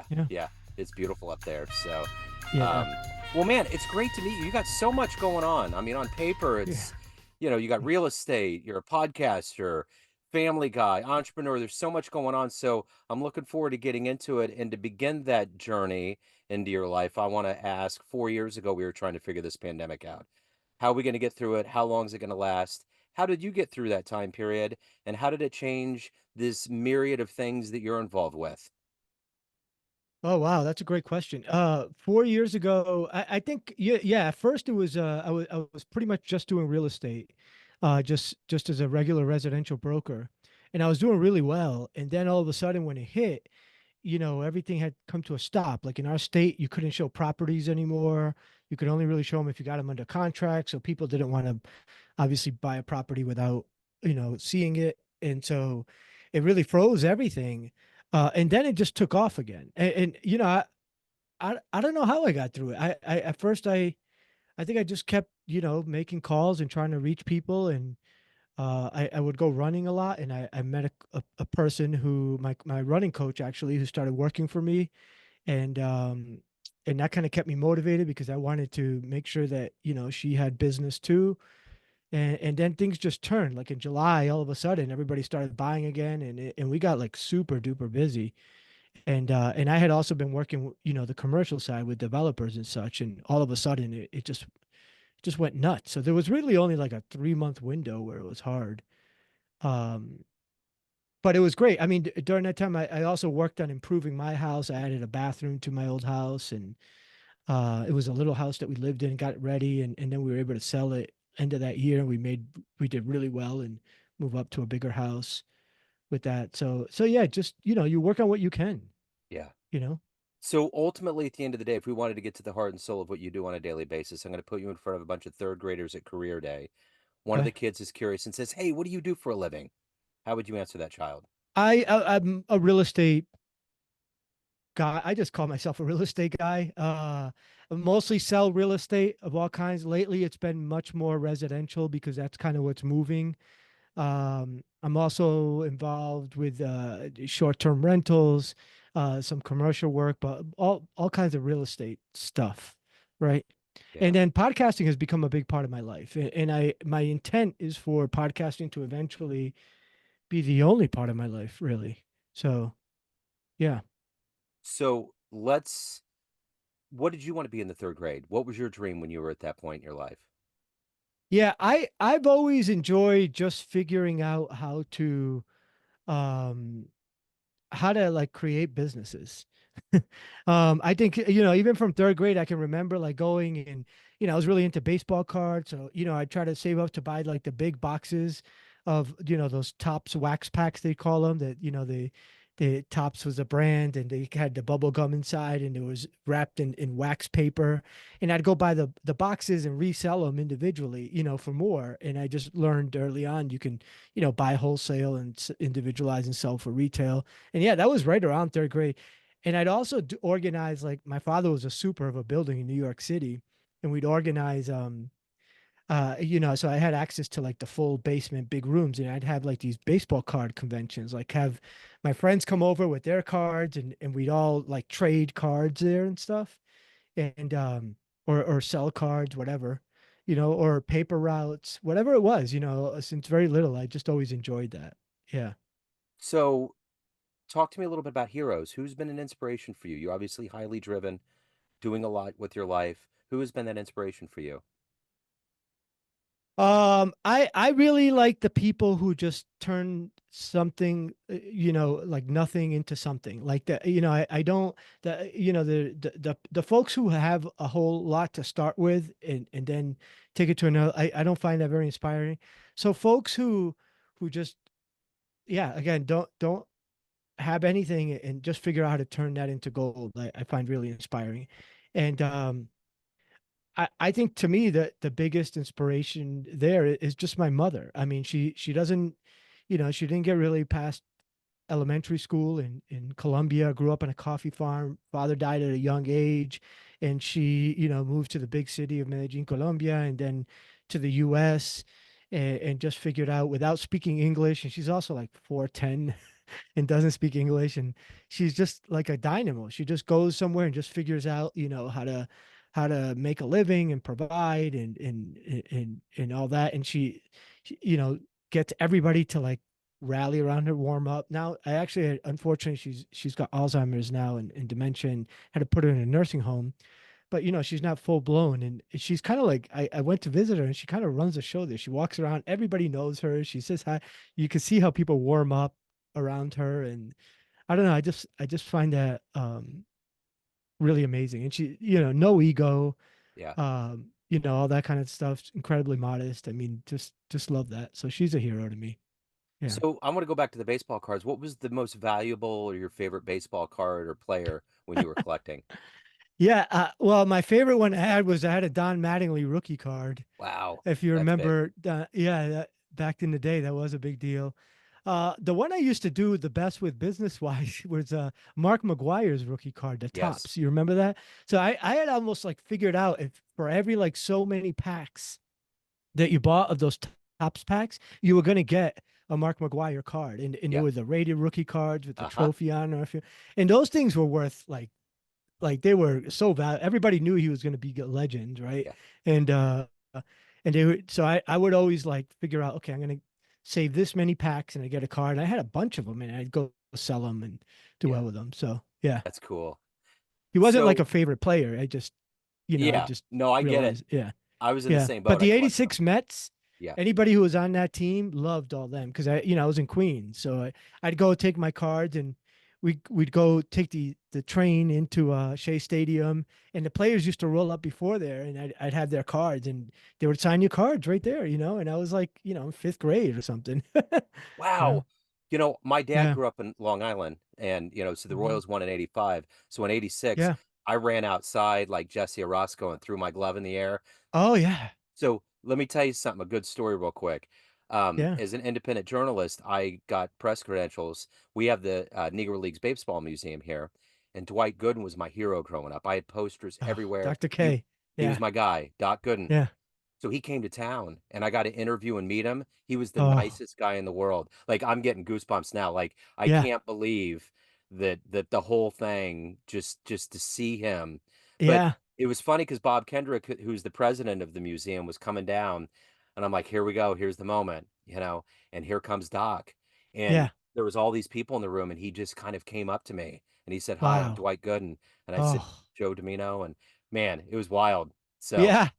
Yeah, Yeah. yeah, it's beautiful up there. So, Yeah. um, well, man, it's great to meet you. You got so much going on. I mean, on paper, Yeah. it's, you got real estate, you're a podcaster, family guy, entrepreneur. There's so much going on. So I'm looking forward to getting into it. And to begin that journey into your life, I want to ask, 4 years ago, we were trying to figure this pandemic out. How are we going to get through it? How long is it going to last? How did you get through that time period? And how did it change this myriad of things that you're involved with? Oh wow, that's a great question. 4 years ago, I think yeah. At first, it was I was pretty much just doing real estate, just as a regular residential broker, and I was doing really well. And then all of a sudden, when it hit, everything had come to a stop. Like in our state, you couldn't show properties anymore. You could only really show them if you got them under contract. So people didn't want to obviously buy a property without, seeing it. And so it really froze everything. And then it just took off again. And I don't know how I got through it. I at first I think I just kept, making calls and trying to reach people. And I would go running a lot. And I met a person who my running coach actually who started working for me. And and that kind of kept me motivated because I wanted to make sure that, she had business too. And then things just turned. Like in July, all of a sudden, everybody started buying again, and we got like super duper busy. And I had also been working, the commercial side with developers and such, and all of a sudden, it just went nuts. So there was really only like a 3 month window where it was hard. Um, but it was great. I mean, during that time, I also worked on improving my house. I added a bathroom to my old house, and it was a little house that we lived in, got it ready, and then we were able to sell it end of that year. We did really well and move up to a bigger house with that. So yeah, just you work on what you can, Yeah. you know. So ultimately, at the end of the day, if we wanted to get to the heart and soul of what you do on a daily basis, I'm going to put you in front of a bunch of third graders at career day. One of the Okay. kids is curious and says, "Hey, what do you do for a living?" How would you answer that child? I'm a real estate guy. I just call myself a real estate guy. I mostly sell real estate of all kinds. Lately, it's been much more residential because that's kind of what's moving. I'm also involved with short-term rentals, some commercial work, but all kinds of real estate stuff, right? And Yeah. then podcasting has become a big part of my life, and I my intent is for podcasting to eventually be the only part of my life, really. So yeah. So what did you want to be in the third grade? What was your dream when you were at that point in your life? Yeah, I've always enjoyed just figuring out um how to like create businesses. I think, even from third grade, I can remember like going and, I was really into baseball cards. So, I try to save up to buy like the big boxes of, those Tops wax packs, they call them that, the Tops was a brand and they had the bubble gum inside and it was wrapped in wax paper. And I'd go buy the boxes and resell them individually, for more. And I just learned early on you can, buy wholesale and individualize and sell for retail. And yeah, that was right around third grade. And I'd also organize, like my father was a super of a building in New York City, and we'd organize so I had access to like the full basement big rooms, and I'd have like these baseball card conventions, like have my friends come over with their cards, and we'd all like trade cards there and stuff, and or sell cards, whatever, or paper routes, whatever it was, since very little, I just always enjoyed that. Yeah. So talk to me a little bit about heroes. Who's been an inspiration for you? You're obviously highly driven, doing a lot with your life. Who has been that inspiration for you? I really like the people who just turn something, like nothing into something like that. I don't the folks who have a whole lot to start with and then take it to another. I don't find that very inspiring. So folks who just yeah, again, don't have anything and just figure out how to turn that into gold. I find really inspiring, and I think to me that the biggest inspiration there is just my mother. I mean, she doesn't, she didn't get really past elementary school in Colombia, grew up on a coffee farm. Father died at a young age, and she, moved to the big city of Medellin, Colombia, and then to the US and just figured out without speaking English. And she's also like 4'10". and doesn't speak English, and she's just like a dynamo. She just goes somewhere and just figures out, how to make a living and provide and all that. And she gets everybody to like rally around her, warm up. Now, I actually, unfortunately, she's got Alzheimer's now and dementia, and had to put her in a nursing home. But she's not full blown, and she's kind of like, I went to visit her, and she kind of runs the show there. She walks around, everybody knows her. She says hi. You can see how people warm up around her, and I don't know. I just find that really amazing. And she, no ego, Yeah. all that kind of stuff. Incredibly modest. I mean, just love that. So she's a hero to me. Yeah. So I want to go back to the baseball cards. What was the most valuable or your favorite baseball card or player when you were collecting? Yeah. Well, my favorite one I had a Don Mattingly rookie card. Wow, If you that's big. remember, yeah, back in the day, that was a big deal. The one I used to do the best with business wise was Mark McGuire's rookie card, the Yes. tops. You remember that? So I had almost like figured out, if for every like so many packs that you bought of those tops packs, you were going to get a Mark McGuire card. And they Yeah. were the rated rookie cards with the Uh-huh. trophy on, and those things were worth like they were so valuable. Everybody knew he was going to be a legend, right? Yeah. And they would, so I would always like figure out, okay, I'm going to save this many packs, and I get a card. And I had a bunch of them, and I'd go sell them and do Yeah. well with them. So yeah, That's cool. he wasn't like So a favorite player. I yeah, just no, I get it. realized, yeah. I was in the Yeah. same But boat. I the collected them. 86 Mets, Yeah. anybody who was on that team loved all them, because I was in Queens. So I'd go take my cards, and we'd go take the train into Shea Stadium, and the players used to roll up before there, and I'd have their cards, and they would sign your cards right there, and I was like, in fifth grade or something. Yeah. Wow. My dad Yeah. grew up in Long Island and, so the Hmm. Royals won in 85. So in 86, Yeah. I ran outside like Jesse Orosco and threw my glove in the air. Oh, yeah. So let me tell you something, a good story real quick. Yeah. As an independent journalist, I got press credentials. We have the Negro Leagues Baseball Museum here, and Dwight Gooden was my hero growing up. I had posters Oh, everywhere. Dr. He K. he was Yeah. my guy, Doc Gooden. Yeah. So he came to town and I got to interview and meet him. He was the Oh, nicest guy in the world. Like I'm getting goosebumps now. Like I yeah. can't believe that the whole thing just to see him. But Yeah. it was funny because Bob Kendrick, who's the president of the museum, was coming down, and I'm like, here we go, here's the moment, and here comes Doc. And Yeah. there was all these people in the room, and he just kind of came up to me and he said, "Hi, I'm Wow. Dwight Gooden." And I said, Oh, "Joe Dimino." And man, it was wild. So yeah.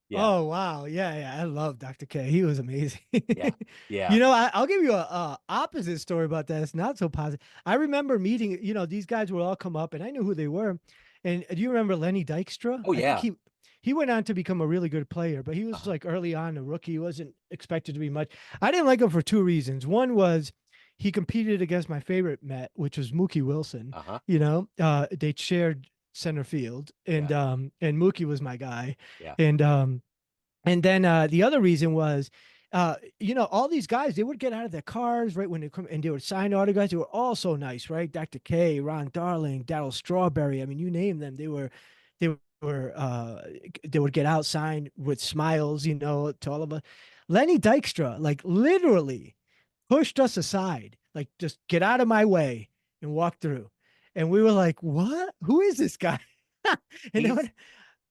yeah, Oh wow, yeah, yeah. I love Dr. K. He was amazing. yeah, yeah. I'll give you a opposite story about that. It's not so positive. I remember meeting, these guys would all come up, and I knew who they were. And do you remember Lenny Dykstra? Oh, I think yeah. he went on to become a really good player, but he was Uh-huh. like early on a rookie. He wasn't expected to be much. I didn't like him for two reasons. One was he competed against my favorite Met, which was Mookie Wilson. Uh-huh. They shared center field, Yeah. and Mookie was my guy, Yeah. and then the other reason was, all these guys, they would get out of their cars right when they come, and they would sign autographs. They were all so nice, right? Dr. K, Ron Darling, Darryl Strawberry. I mean, you name them. They would get out signed with smiles, to all of us. Lenny Dykstra, like literally pushed us aside, like just get out of my way and walk through. And we were like, what? Who is this guy? And then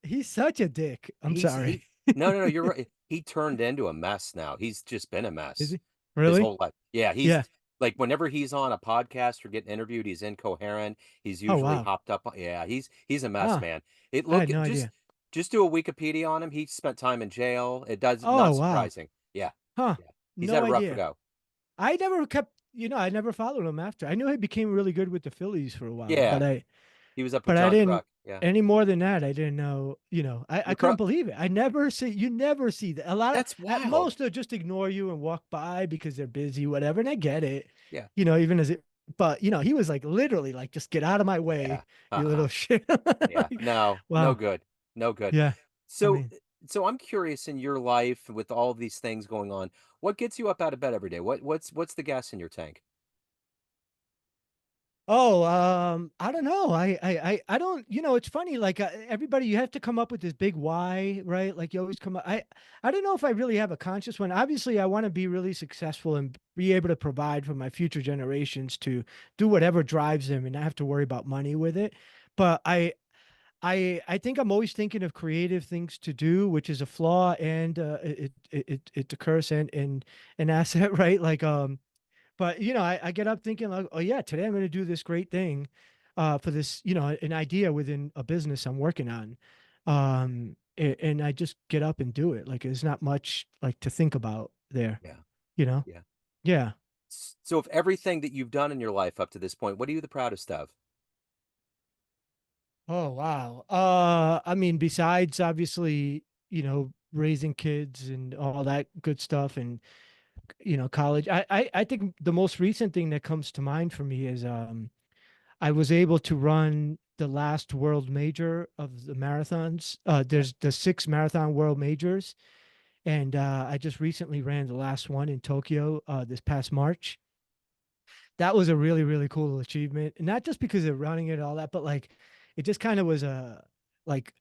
He's he's such a dick. I'm he's sorry. he No, no, no, you're right. He turned into a mess now. He's just been a Is mess he? his Really? whole life. Yeah, he's Yeah. like whenever he's on a podcast or getting interviewed, he's incoherent. He's Oh, usually wow. hopped up. Yeah, he's a mess, Ah, man. It I look had no just idea. just do a Wikipedia on him. He spent time in jail. It does Oh, not wow. surprising. Yeah. Huh. Yeah. He's had No a rough idea. go. I never kept, I never followed him after. I knew he became really good with the Phillies for a while, Yeah. but I He was up with but I John didn't Kruk. Yeah. any more than that. I didn't know, I The couldn't Kruk, believe it. You never see that. A lot of, that's at wild. most they'll just ignore you and walk by because they're busy, whatever. And I get it, Yeah. even as it, but he was like literally like, just get out of my Yeah. way, you Uh-uh. little shit. Yeah. Like, No, no wow. good. No good. Yeah. I So mean, so I'm curious in your life with all these things going on, what gets you up out of bed every day? What's the gas in your tank? Oh, I don't know. I don't, it's funny. Like everybody, you have to come up with this big why, right? Like you always come up. I don't know if I really have a conscious one. Obviously, I want to be really successful and be able to provide for my future generations to do whatever drives them and not have to worry about money with it. But I think I'm always thinking of creative things to do, which is a flaw and it's a curse and an asset, right? Like but I get up thinking like, oh yeah, today I'm going to do this great thing, for this, an idea within a business I'm working on, and I just get up and do it. Like there's not much like to think about there, Yeah, you know? yeah. Yeah. So, of everything that you've done in your life up to this point, what are you the proudest of? Oh wow. I mean, besides obviously, raising kids and all that good stuff, and college. I think the most recent thing that comes to mind for me is I was able to run the last world major of the marathons. Yeah, There's the six marathon world majors, and I just recently ran the last one in Tokyo this past March. That was a really, really cool achievement. And not just because of running it and all that, but like it just kind of was a like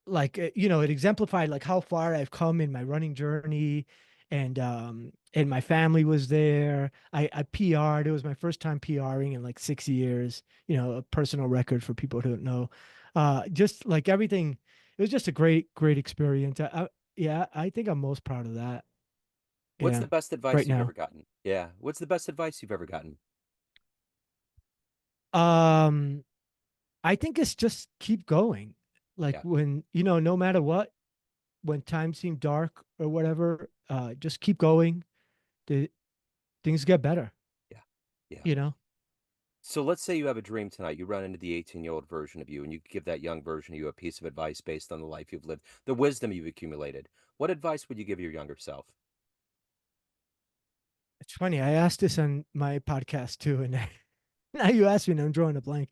it exemplified like how far I've come in my running journey, and my family was there. I PR'd. It was my first time PRing in like 6 years, a personal record for people who don't know. Just like everything, it was just a great experience. Yeah, I think I'm most proud of that. what's Yeah, the best right advice you've ever now. gotten? Yeah, what's the best advice you've ever gotten? Um, I think it's just keep going. Like Yeah, when, no matter what, when times seem dark or whatever, just keep going. The things get better, yeah, yeah. you know? So let's say you have a dream tonight. You run into the 18-year-old version of you, and you give that young version of you a piece of advice based on the life you've lived, the wisdom you've accumulated. What advice would you give your younger self? It's funny. I asked this on my podcast too, and now you asked me, and I'm drawing a blank.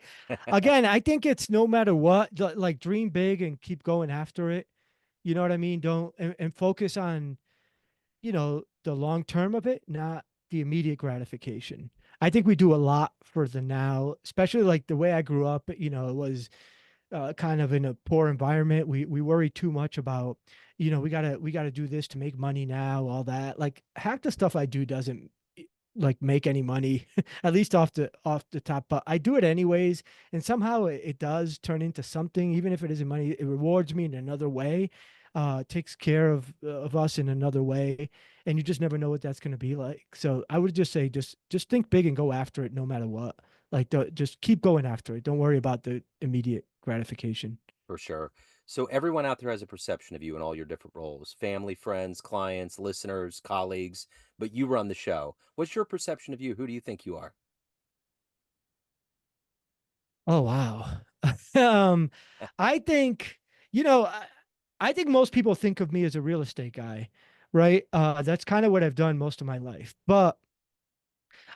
Again, I think it's no matter what, like dream big and keep going after it. You know what I mean? Don't and focus on, the long term of it, not the immediate gratification. I think we do a lot for the now, especially like the way I grew up, it was kind of in a poor environment. We worry too much about, we gotta do this to make money now, all that. Like half the stuff I do doesn't like make any money, at least off the top. But I do it anyways, and somehow it does turn into something, even if it isn't money. It rewards me in another way, takes care of us in another way, and you just never know what that's going to be like. So I would just say, just think big and go after it, no matter what. Like just keep going after it. Don't worry about the immediate gratification. For sure. So everyone out there has a perception of you in all your different roles, family, friends, clients, listeners, colleagues, but you run the show. What's your perception of you? Who do you think you are? Oh wow. um, I think, you know, I, I think most people think of me as a real estate guy, right? That's kind of what I've done most of my life. But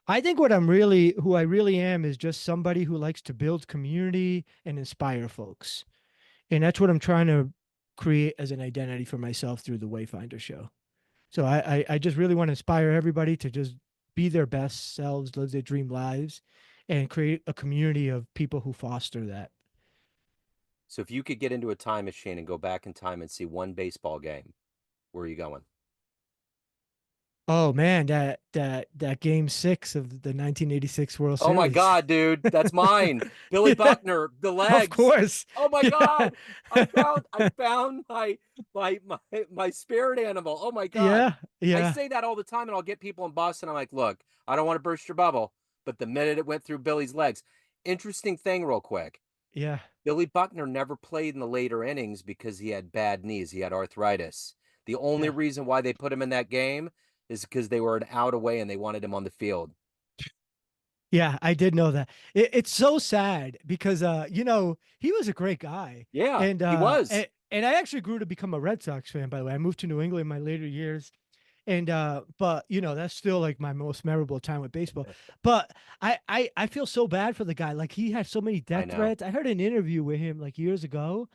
I think who I really am is just somebody who likes to build community and inspire folks. And that's what I'm trying to create as an identity for myself through the Wayfinder Show. So I just really want to inspire everybody to just be their best selves, live their dream lives, and create a community of people who foster that. So if you could get into a time machine and go back in time and see one baseball game, where are you going? Oh man, that game 6 of the 1986 World Oh my Series. God, dude, that's mine. Billy Yeah, Buckner, the of legs. course. Oh my Yeah. God. I found my spirit animal. Oh my God. Yeah. I Yeah. say that all the time and I'll get people in Boston. I'm like, look, I don't want to burst your bubble, but the minute it went through Billy's legs, interesting thing, real quick. Yeah. Billy Buckner never played in the later innings because he had bad knees. He had arthritis. The only Yeah. reason why they put him in that game is because they were an out away and they wanted him on the field. Yeah, I did know that. It's so sad because he was a great guy. Yeah, And he was. I actually grew to become a Red Sox fan, by the way. I moved to New England in my later years. And but that's still like my most memorable time with baseball. But I feel so bad for the guy. Like he had so many I death know. threats. I heard an interview with him like years ago,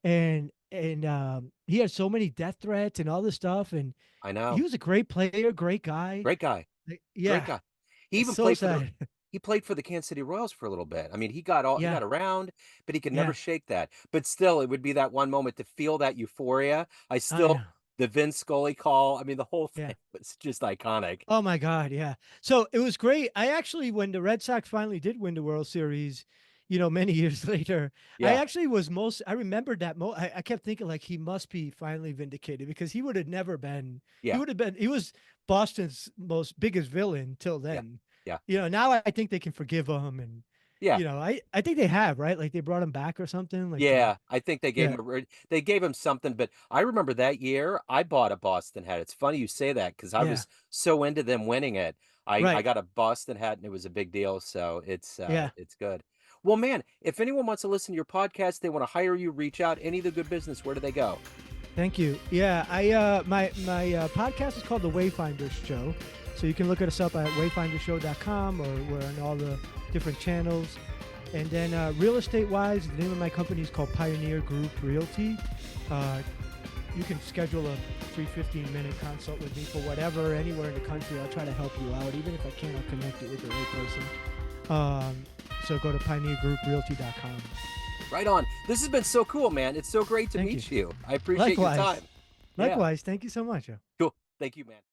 and he had so many death threats and all this stuff. And I he know. was a great player, great guy. Great guy. Like, Great yeah, guy. He it's even so played for the sad. he played for the Kansas City Royals for a little bit. I mean, he Yeah. got around, but he could never Yeah. shake that. But still, it would be that one moment to feel that euphoria. I I still know. the Vince Scully call. I mean, the whole Yeah. thing was just iconic. Oh my God, yeah. So it was great. I actually, when the Red Sox finally did win the World Series, many years later, I Yeah, actually was most. I remembered that. I kept thinking like he must be finally vindicated because he would have never been. He yeah, would have been. He was Boston's most biggest villain till yeah, then. yeah. Now I think they can forgive him, and Yeah. I think they have, right. Like they brought him back or something. Like Yeah, I think yeah, they gave him something, but I remember that year I bought a Boston hat. It's funny you say that because I yeah, was so into them winning it. I right, got a Boston hat and it was a big deal, so yeah. it's good. Well, man, if anyone wants to listen to your podcast, they want to hire you, reach out, any of the good business, where do they go? Thank you. Yeah, I my podcast is called The Wayfinder Show. So you can look us up at wayfindershow.com, or we're on all the different channels. And then real estate wise, the name of my company is called Pioneer Group Realty. You can schedule a free 15-minute consult with me for whatever, anywhere in the country. I'll try to help you out. Even if I can't, I'll connect you with the right person. So go to pioneergrouprealty.com. Right on. This has been so cool, man. It's so great to Thank you. meet you. I appreciate your time. Likewise. Yeah, Likewise. Thank you so much. cool. Thank you, man.